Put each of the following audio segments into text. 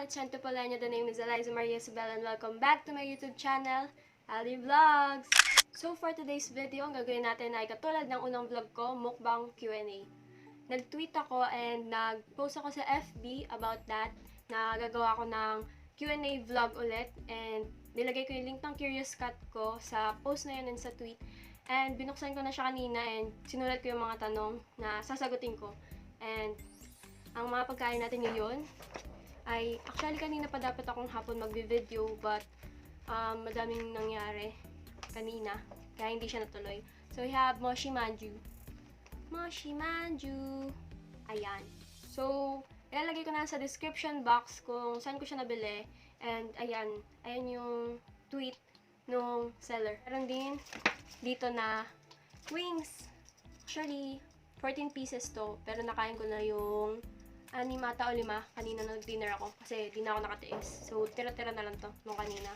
it's Shanto Polanya. The name is Eliza Maria Isabel and welcome back to my YouTube channel, Aly Vlogs. So for today's video, ang gagawin natin ay katulad ng unang vlog ko, Mukbang Q&A. Nag-tweet ako and nag-post ako sa FB about that, na gagawa ako ng Q&A vlog ulit, and nilagay ko yung link ng Curious Cat ko sa post na yun and sa tweet. And binuksan ko na siya kanina and sinulat ko yung mga tanong na sasagutin ko. And ang mga pagkain natin ngayon ay, actually kanina pa dapat akong hapon magbi-video, but madaming nangyari kanina, kaya hindi siya natuloy. So we have Moshi Manju. Moshi Manju. Ayan. So, ilalagay ko na sa description box kung saan ko siya nabili. And ayan, ayan yung tweet nung seller. Meron din dito na wings. Actually, 14 pieces to, pero nakain ko na yung 6 ata o 5 kanina nag-dinner ako kasi di na ako nakatiis. So, tira-tira na lang to nung kanina.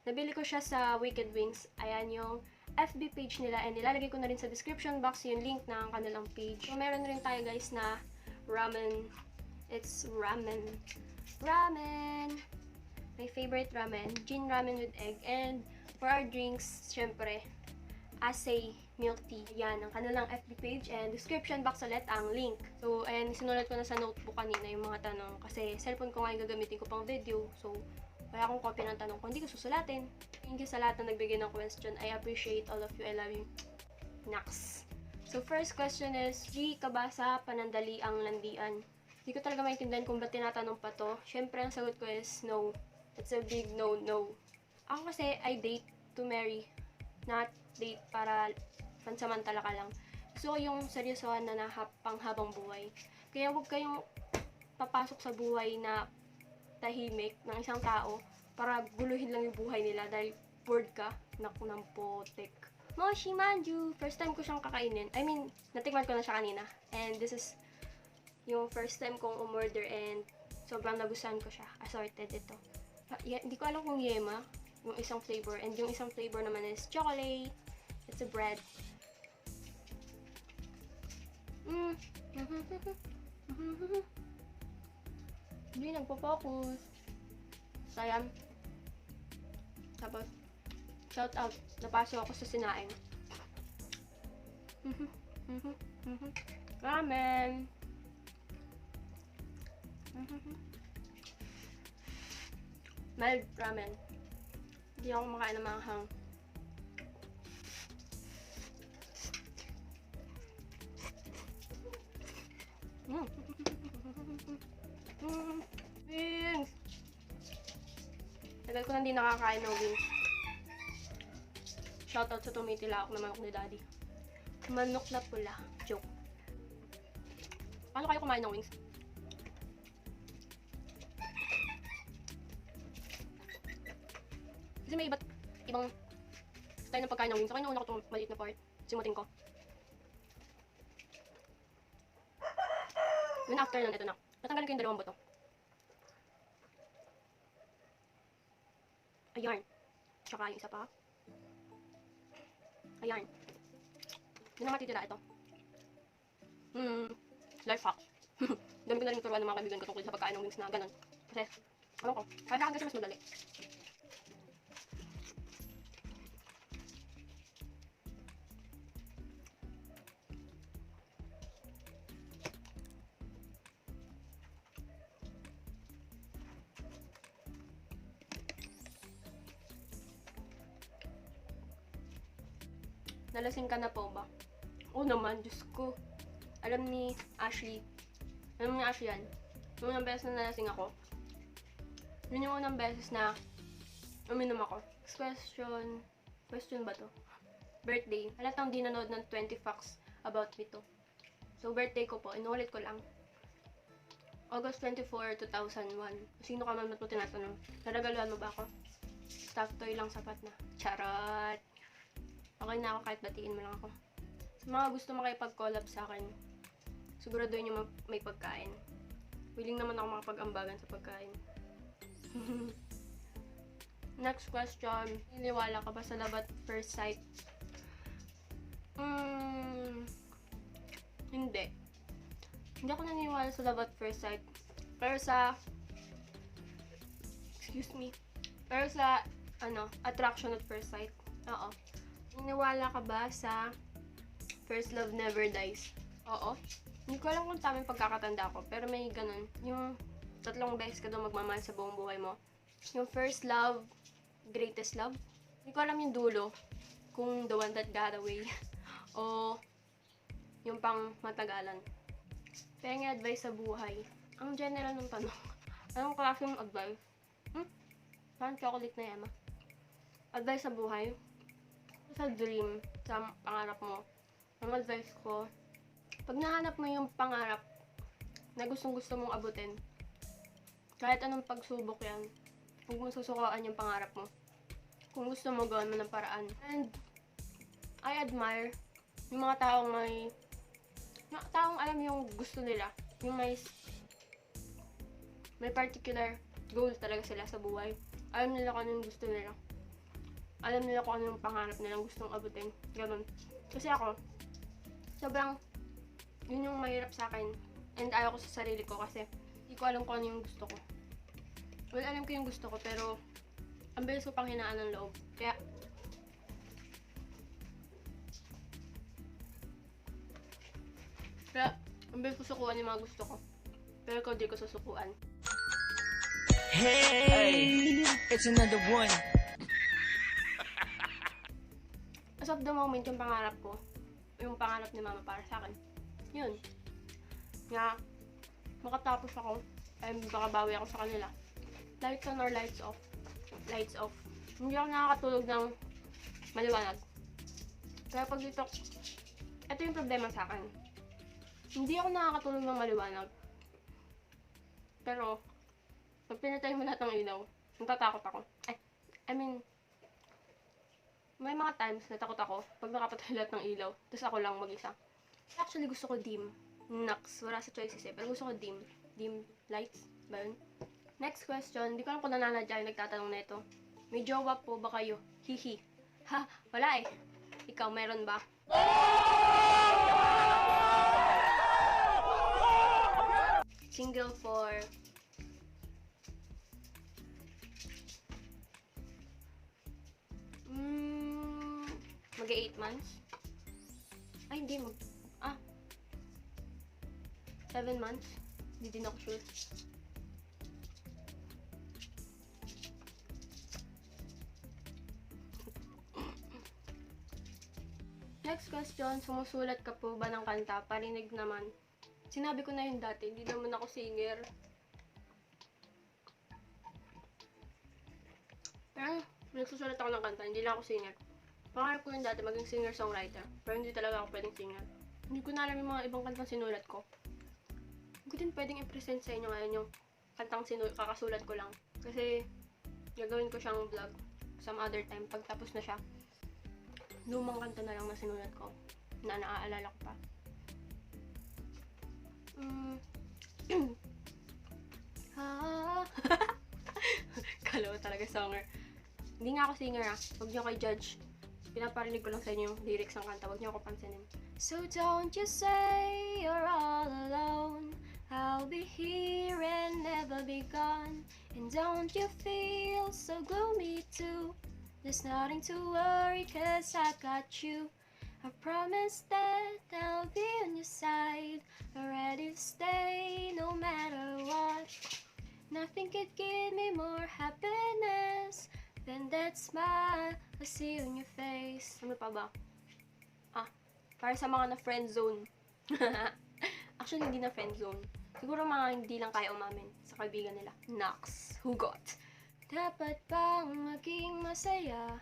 Nabili ko siya sa Wicked Wings. Ayan yung FB page nila and ilalagay ko na rin sa description box yung link ng kanilang page. So, meron rin tayo guys na ramen. It's ramen. Ramen! My favorite ramen. Gin ramen with egg. And for our drinks, syempre, Asey, Milktea. Yan, ang kanilang FB page and description box ulit ang link. So, ayan, sinulat ko na sa notebook kanina yung mga tanong kasi cellphone ko nga yung gagamitin ko pang video. So, wala akong copy ng tanong kung hindi ko susulatin. Thank you sa lahat na nagbigay ng question. I appreciate all of you. I love you. Next. So, first question is, G ka ba sa panandali ang landian? Hindi ko talaga maintindihan kung ba't tinatanong pa to. Siyempre, ang sagot ko is no. It's a big no. Ako kasi, I date to marry. Not date para pansamantala ka lang. Gusto ko yung seryosohan na panghabang buhay. Kaya huwag kayong papasok sa buhay na tahimik ng isang tao para guluhin lang yung buhay nila dahil bored ka. Naku ng potek. Moshi Manju! First time ko siyang kakainin. I mean, natikman ko na siya kanina. And this is yung first time kong umorder and sobrang nagustuhan ko siya. Assorted ito. Hindi ko alam kung yema yung isang flavor. And yung isang flavor naman is chocolate. It's a bread. Hindi nagpo-focus. Sayang. Tapos, shout out. Napasok ako sa sinaing. Ramen. Mild ramen. Hindi ako kumakain ng manghang. Wings! Tagal ko na hindi nakakain ng wings. Shoutout sa tumitila ako ng manok ni Daddy. Manok na pula. Joke. Paano kayo kumain ng wings? Kasi may ibang style ng pagkain ng wings. So, kaya nauna ko itong maliit na part. Simutin ko. Then after nun, ito na. Natanggalin ko yung dalawang buto. Ayan. Tsaka yung isa pa. Ayan. Yun ang matitira ito. Life hack. Dami ko na rin turuan ng mga kaibigan ko tungkol sa pagkain ng wings na ganun. Kasi, alam ko, kaya sa akin kasi mas madali. Nalasing ka na po ba? Oo naman, Diyos ko. Alam ni Asey yan. Yung unang beses na nalasing ako. Yun yung unang beses na uminom ako. Next question. Question ba to? Birthday. Halatang di nanood ng 20 facts about me to. So, birthday ko po. Inulit ko lang. August 24, 2001. Sino ka man mo tinatanong? Naragaluhan mo ba ako? Stuffed toy lang sapat na. Charot! Okay na ako kahit batiin mo lang ako. Sa mga gusto makipag-collab sa akin, siguraduhin nyo may pagkain. Willing naman ako makapag-ambagan sa pagkain. Next question. Niniwala ka ba sa love at first sight? Hindi. Hindi ako naniniwala sa love at first sight. Pero sa Excuse me. Pero sa, attraction at first sight. Oo. Iniwala ka ba sa first love never dies? Oo. Hindi ko alam kung tamang pagkakatanda ko, pero may ganun. Yung 3 beses ka daw magmamahal sa buong buhay mo. Yung first love, greatest love. Hindi ko alam yung dulo, kung the one that got away, o yung pang matagalan. Pengi advice sa buhay. Ang general ng tanong. Anong klaseng advice? Parang chocolate na yama. Advice sa buhay? Sa dream, sa pangarap mo. Ang advice ko, pag nahanap mo yung pangarap na gustong-gusto mong abutin, kahit anong pagsubok yan, huwag mo susukuan yung pangarap mo. Kung gusto mo, gawin mo ng paraan. And, I admire yung mga taong alam yung gusto nila. Yung may particular goal talaga sila sa buhay. Alam nila kung ano yung gusto nila. Alam nila kung ano yung pangarap nilang gustong abutin. Ganun. Kasi ako, sobrang, yun yung mahirap sa akin. And ayaw ko sa sarili ko kasi hindi ko alam kung ano yung gusto ko. Well, alam ko yung gusto ko, pero ang bilis ko pang hinaan ng loob. Kaya, ang bilis ko sukuan yung mga gusto ko. Pero ikaw di ko susukuan. Hey, it's another one. As of the moment, yung pangarap ko, yung pangarap ni mama para sa akin, yun. Nga, makatapos ako, ay makabawi ako sa kanila. Lights on or lights off? Lights off. Hindi ako nakakatulog ng maliwanag. Kaya pag dito, ito yung problema sa akin. Hindi ako nakakatulog ng maliwanag. Pero, pag pinatay mo lahat ng ilaw, natatakot ako. May mga times natakot ako pag nakapatay lahat ng ilaw, tapos ako lang mag-isa. Actually, gusto ko dim. Naks, wala sa choices eh, pero gusto ko dim. Dim lights ba yun? Next question, hindi ko alam kung nananadya yung nagtatanong na ito. May jowa po ba kayo? Hihi. Ha, wala eh. Ikaw, meron ba? Single for mag-8 months? Ay, hindi. 7 months? Hindi din ako sure. Next question, sumusulat ka po ba ng kanta? Parinig naman. Sinabi ko na yun dati, hindi naman ako singer. Pero, nagsusulat ako ng kanta, hindi lang ako singer. Pangarap ko yun dati, maging singer-songwriter. Pero hindi talaga ako pwedeng singer. Hindi ko na alam yung mga ibang kantang sinulat ko. Hindi ko din pwedeng i-present sa inyo ngayon yung kantang kakasulat ko lang. Kasi, gagawin ko siyang vlog some other time, pagtapos na siya. Lumang kanta na lang na sinulat ko, na naaalala ko pa. Kalaw talaga songer. Hindi nga ako singer Huwag niyo kayo judge. Pinaparinig ko lang sa inyo yung lyrics ng kanta. Huwag niyo ako pansinin. So don't you say you're all alone. I'll be here and never be gone. And don't you feel so gloomy too. There's nothing to worry cause I got you. I promise that I'll be on your side. Ready to stay no matter what. Nothing could give me more happiness than that smile I see on your face. Ano pa ba? Para sa mga na friend zone. Actually, hindi na friend zone. Siguro mga hindi lang kaya umamin sa kaibigan nila. Nox. Hugot. Dapat bang maging masaya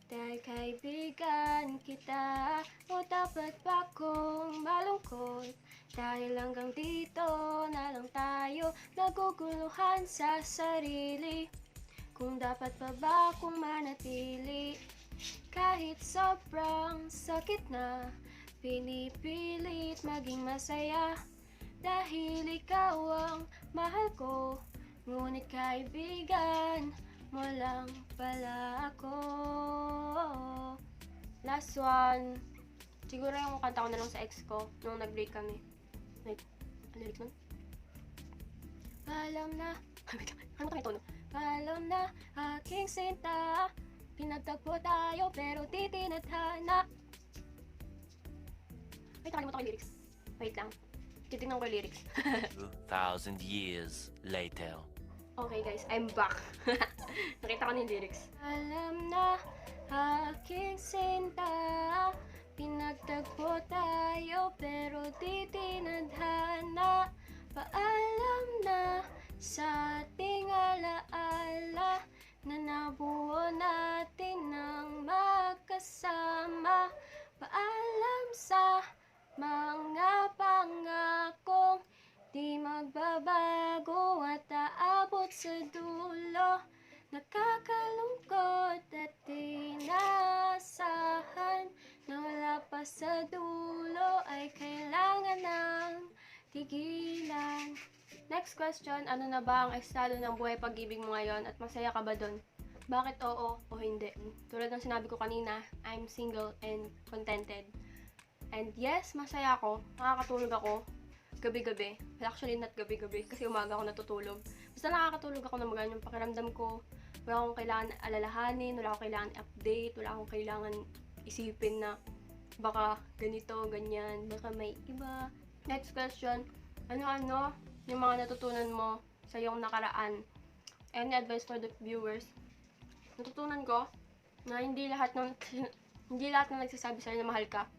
dahil kaibigan kita? O dapat ba kong malungkot dahil hanggang dito na lang tayo naguguluhan sa sarili? Kung dapat pa ba kong manatili kahit sobrang sakit na, pinipilit maging masaya dahil ikaw ang mahal ko. Ngunit kaibigan mo lang pala ako. Last one. Siguro yung kanta ko na lang sa ex ko nung nag-break kami. Like, ano lyrics nun? Alam na. Ano tayo ito, no? Alam na aking sinta, pinagtagpo tayo pero di tinadhana. Wait, nakalimutan ko yung lyrics. Wait lang. Titignan ko yung lyrics. 2,000 years later. Okay guys, I'm back. Nakita ko na yung lyrics. Alam na aking sinta, pinagtagpo tayo pero di tinadhana. Paalam na sa ating alaala na nabuo natin ng magkasama. Paalam sa mga pangakong di magbabago at aabot sa dulo. Nakakalungkot at inaasahan na wala pa sa dulo ay kailangan ng tigilan. Next question, ano na ba ang estado ng buhay pag-ibig mo ngayon at masaya ka ba doon? Bakit oo o hindi? Tulad ng sinabi ko kanina, I'm single and contented. And yes, masaya ako. Nakakatulog ako gabi-gabi. Actually, not gabi-gabi kasi umaga ako natutulog. Basta nakakatulog ako na maganda yung pakiramdam ko. Wala akong kailangan alalahanin, wala akong kailangan update, wala akong kailangan isipin na baka ganito, ganyan, baka may iba. Next question, ano-ano yung mga natutunan mo sa iyong nakaraan? Any advice for the viewers? Natutunan ko na hindi lahat ng nagsasabi sa'yo na mahal ka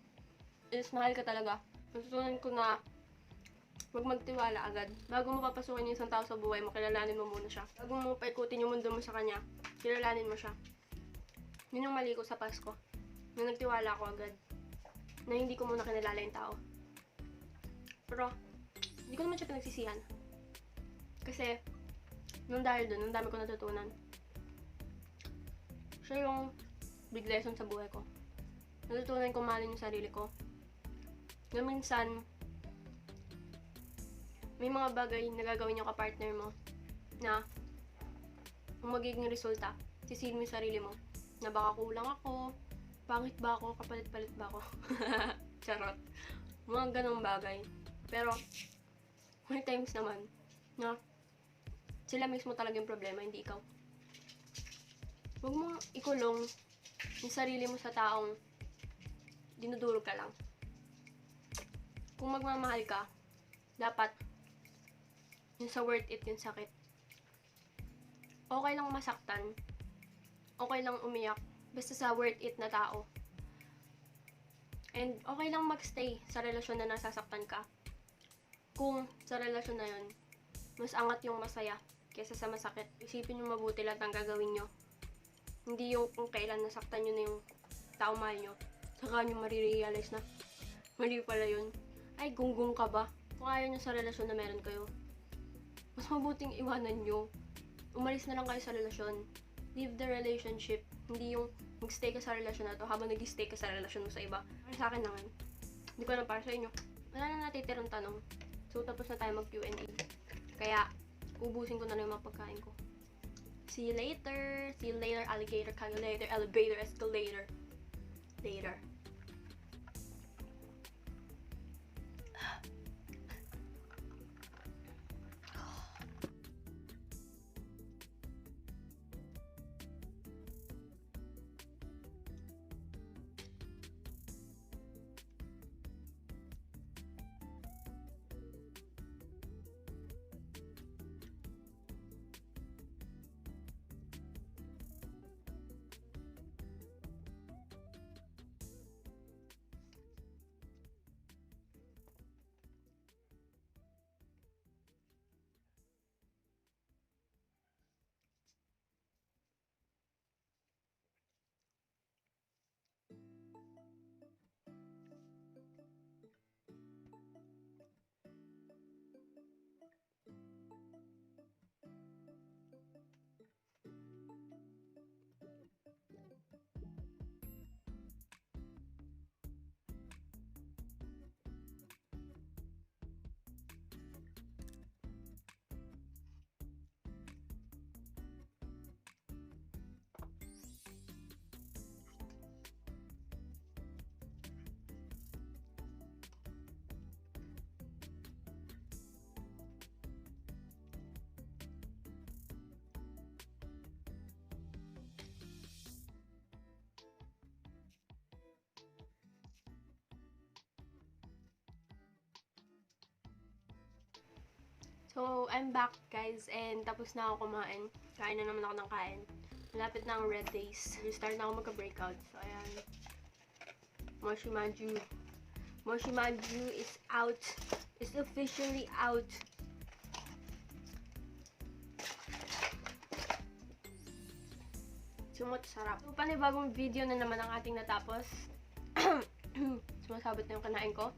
is mahal ka talaga. Natutunan ko na huwag magtiwala agad. Bago mo papasukin yung isang tao sa buhay mo, kilalanin mo muna siya. Bago mo paikutin yung mundo mo sa kanya, kilalanin mo siya. Yun yung mali ko sa Pasko. Na nagtiwala ako agad. Na hindi ko muna kinalala yung tao. Pero, hindi ko naman siya pinagsisihan. Kasi, nung dahil dun, ang dami ko natutunan. Siya yung big lesson sa buhay ko. Natutunan ko mahalin yung sarili ko. Na minsan, may mga bagay na gagawin yung kapartner mo na ang magiging resulta, sisihin mo yung sarili mo na baka kulang ako, pangit ba ako, kapalit-palit ba ako. Charot. Mga ganong bagay. Pero, may times naman na sila mismo talaga yung problema, hindi ikaw. Huwag mong ikulong yung sarili mo sa taong dinudurog ka lang. Kung magmamahal ka, dapat yung sa worth it yung sakit. Okay lang masaktan. Okay lang umiyak. Basta sa worth it na tao. And okay lang magstay sa relasyon na nasasaktan ka. Kung sa relasyon na yun, mas angat yung masaya kaysa sa masakit. Isipin yung mabuti lahat ng gagawin nyo. Hindi yung kung kailan nasaktan nyo na yung tao mahal nyo. Saka nyo marirealize na mali pala yun. Ay, gunggong ka ba? Kung ayaw nyo sa relasyon na meron kayo, mas mabuting iwanan nyo. Umalis na lang kayo sa relasyon. Leave the relationship. Hindi yung mag-stay ka sa relasyon na to habang nag-stay ka sa relasyon mo sa iba. Para sa akin naman. Hindi ko alam para sa inyo. Wala na natitirang tanong. So, tapos na tayo mag-Q&A. Kaya, ubusin ko na lang yung mga pagkain ko. See you later. See you later, alligator, calculator, elevator, escalator. Later. So, I'm back guys and tapos na ako kumain. Kain na naman ako ng kain. Malapit na ang red days. Restart na ako magka-breakout. So, ayan. Moshi Manju. Moshi Manju is out. Is officially out. Sumot sarap. So, panibagong video na naman ang ating natapos. Sumasabot na yung kanain ko.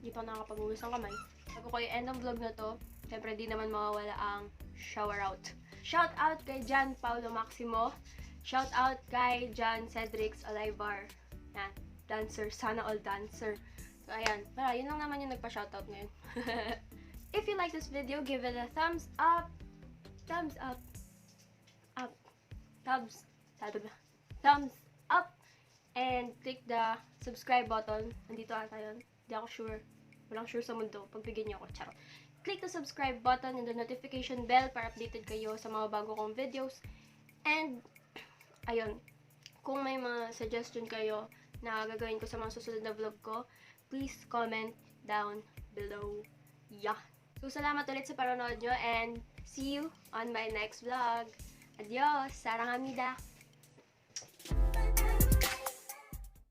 Hindi pa nakakapag-ugas ng kamay. Bago ko i-end ang vlog na to, syempre di naman mawawala ang shower out. Shout out kay Jan Paulo Maximo. Shout out kay Jan Cedrix Olivar. Yan, dancer. Sana all dancer. So, ayan. Para, yun lang naman yung nagpa-shoutout ngayon. If you like this video, give it a thumbs up. Thumbs up. Up. Thumbs. Thumbs up. And click the subscribe button. Nandito ata yun. Hindi ako sure. Walang sure sa mundo. Pagbigyan niyo ako. Charot. Click the subscribe button and the notification bell para updated kayo sa mga bago kong videos. And, ayun. Kung may mga suggestion kayo na gagawin ko sa mga susunod na vlog ko, please comment down below. Yeah. So, salamat ulit sa panonood nyo and see you on my next vlog. Adios! Sarang amida!